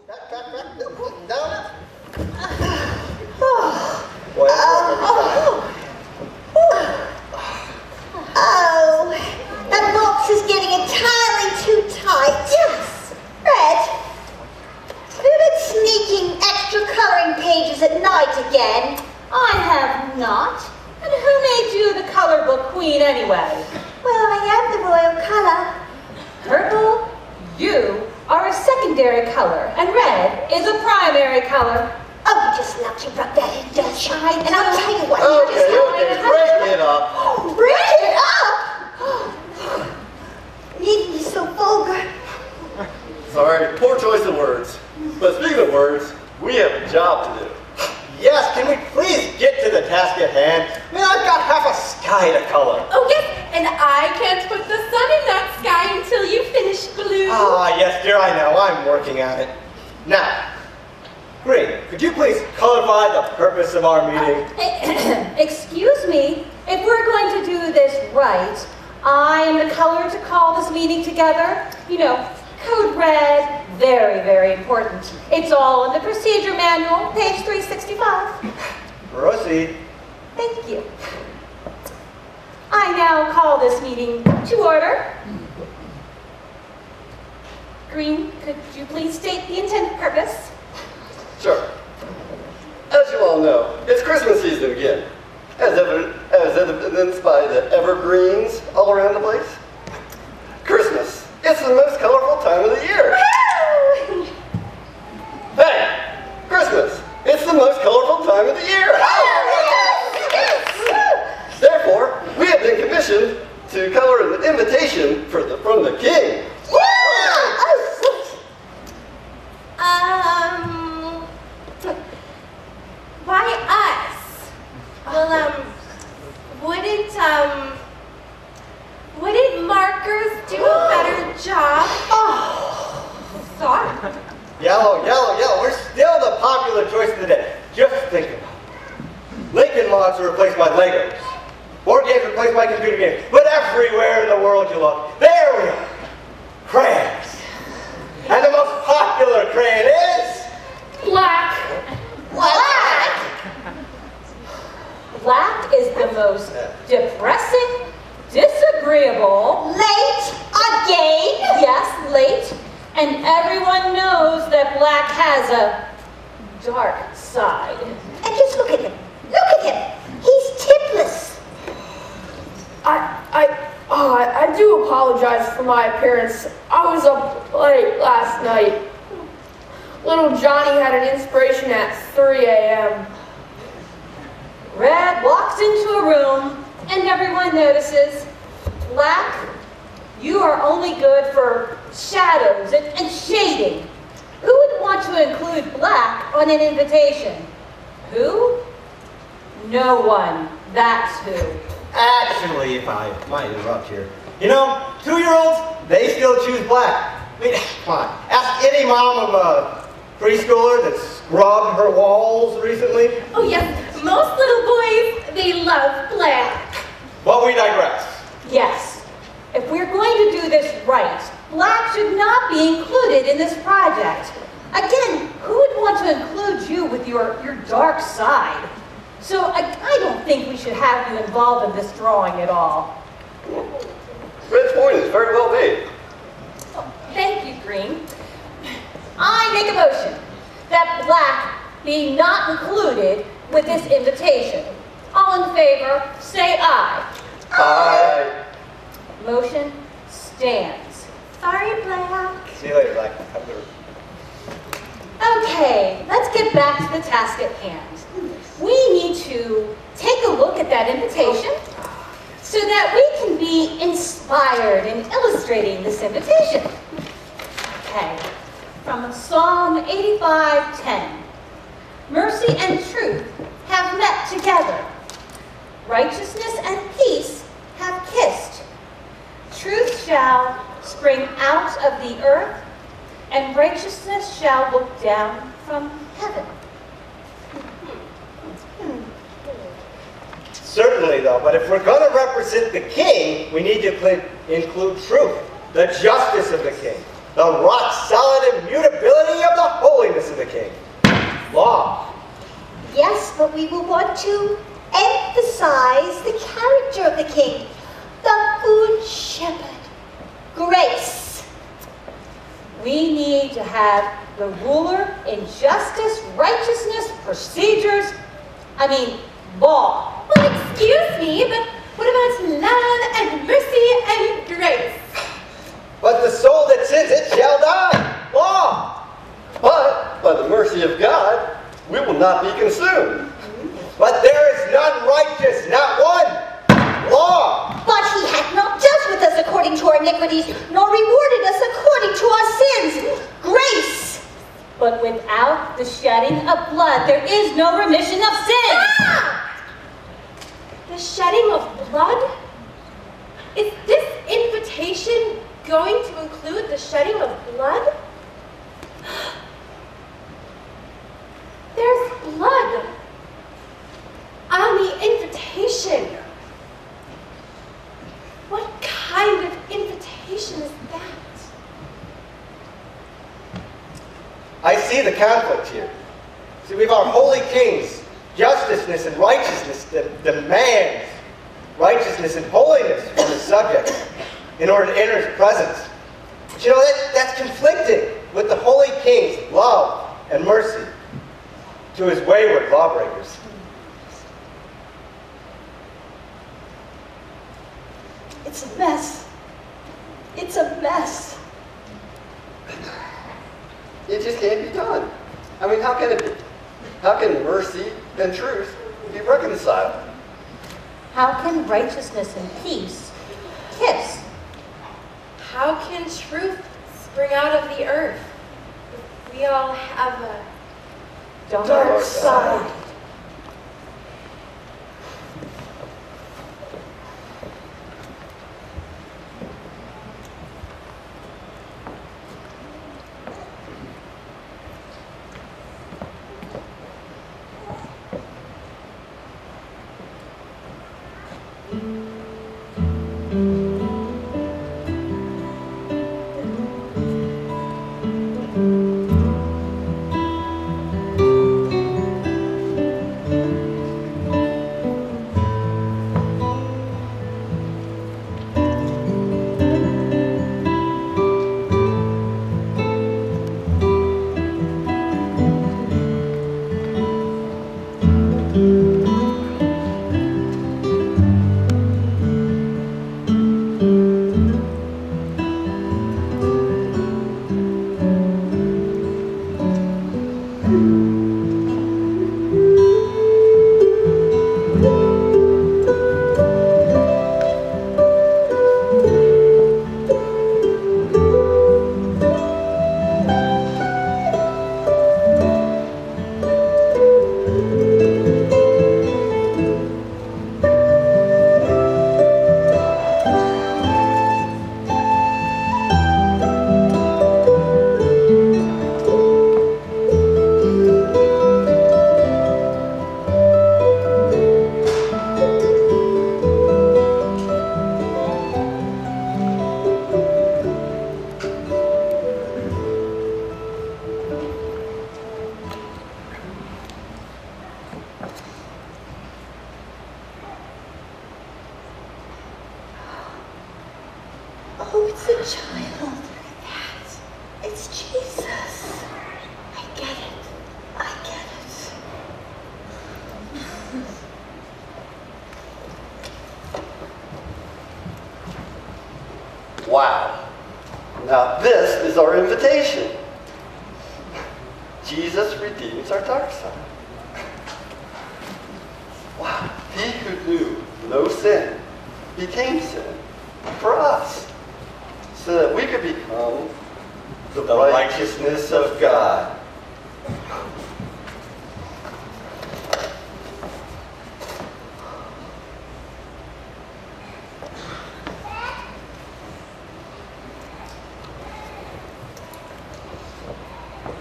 Down. Oh, that box is getting entirely too tight. Yes. Red, have you been sneaking extra coloring pages at night again? I have not. And who made you the color book queen anyway? Well, I am the royal color. Purple, you are a secondary color, and red is a primary color. Oh, you just love to rub that in, don't you? And I'll tell you what, Okay, break it up. Break it up! Needn't be so vulgar. Sorry, poor choice of words. But speaking of words, we have a job to do. Yes, can we please get to the task at hand? I mean, I've got half a sky to color. Oh, yes, and I can't put the sun in that sky until you finish blue. Ah, yes, dear, I know. I'm working on it. Now, Green, could you please clarify the purpose of our meeting? Excuse me, if we're going to do this right, I am the color to call this meeting together. You know, code red, very, very important. It's all in the procedure manual, page 365. Proceed. Thank you. I now call this meeting to order. Green, could you please state the intended purpose? Sure. As you all know, it's Christmas season again, as evidenced by the evergreens all around the place. Christmas, it's the most colorful time of the year. Woo! Hey, Christmas, it's the most colorful time of the year. Therefore, we have been commissioned to color an invitation from the king. Why us? Well, wouldn't markers do a better job? Oh, sorry. Yellow. We're still the popular choice of the day. Just think about it. Lincoln Logs were replaced by Legos. Board games were replaced by computer games. But everywhere in the world you look, there we are. Crayons. And the most popular crayon is... Black. Black? Black is the most depressing, disagreeable... Late again? Yes, late. And everyone knows that black has a dark side. And just look at him. Look at him. He's tipless. I do apologize for my appearance. I was up late last night. Little Johnny had an inspiration at 3 a.m. Red walks into a room and everyone notices. Black, you are only good for shadows and shading. Who would want to include black on an invitation? Who? No one. That's who. Actually, if I might interrupt here, you know, 2-year-olds, they still choose black. I mean, come on. Ask any mom of a preschooler that scrubbed her walls recently. Oh yes, most little boys, they love black. But we digress. Yes. If we're going to do this right, black should not be included in this project. Again, who would want to include you with your dark side? So I don't think we should have you involved in this drawing at all. Red's point is very well made. Oh, thank you, Green. I make a motion that black be not included with this invitation. All in favor, say aye. Aye. Motion stands. Sorry, Black. See you later, Black. Okay, let's get back to the task at hand. We need to take a look at that invitation so that we can be inspired in illustrating this invitation. Okay, from Psalm 85:10. Mercy and truth have met together. Righteousness and peace have kissed. Truth shall spring out of the earth, and righteousness shall look down from heaven. Certainly, though, but if we're going to represent the king, we need to include truth, the justice of the king. the rock-solid immutability of the holiness of the king. Law. Yes, but we will want to emphasize the character of the king, the good shepherd. Grace. We need to have the ruler in justice, righteousness, procedures, law. Well, excuse me, but what about love and mercy and grace? But the soul that sins, it shall die. Law. But by the mercy of God, we will not be consumed. But there is none righteous, not one. Law. But he hath not dealt with us according to our iniquities, nor rewarded us according to our sins. Grace. But without the shedding of blood, there is no remission of sin. Ah! The shedding of blood? Is this invitation going to include the shedding of blood? There's blood on the invitation. What kind of invitation is that? I see the conflict here. See, we have our holy king's justiceness and righteousness that demands righteousness and holiness from his subjects in order to enter his presence. But you know, that's conflicting with the holy king's love and mercy to his wayward lawbreakers. It's a mess. It's a mess. It just can't be done. How can it be? How can mercy and truth be reconciled? How can righteousness and peace kiss? How can truth spring out of the earth if we all have a Dark side. Oh, it's a child. It's Jesus. I get it. I get it. Wow. Now this is our invitation. Jesus redeems our dark side. Wow. He who knew no sin became sin for us, so that we could become The righteousness of God.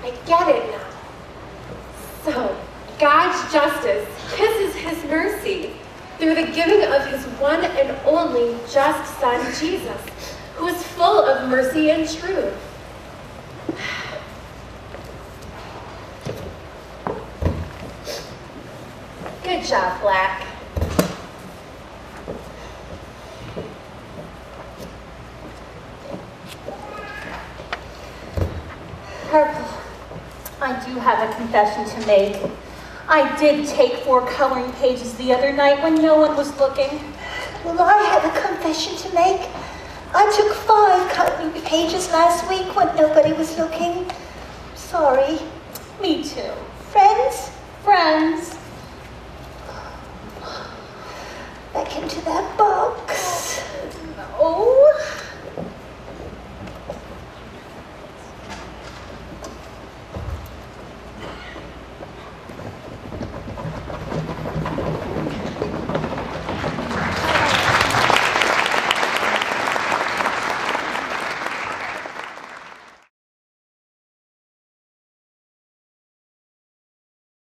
I get it now. So, God's justice kisses his mercy through the giving of his one and only just Son, Jesus, who is full of mercy and truth. Good job, Black. Purple, I do have a confession to make. I did take 4 coloring pages the other night when no one was looking. Well, I have a confession to make. I took 5 coloring pages last week when nobody was looking. Sorry. Me too. Friends, Friends. back into that box.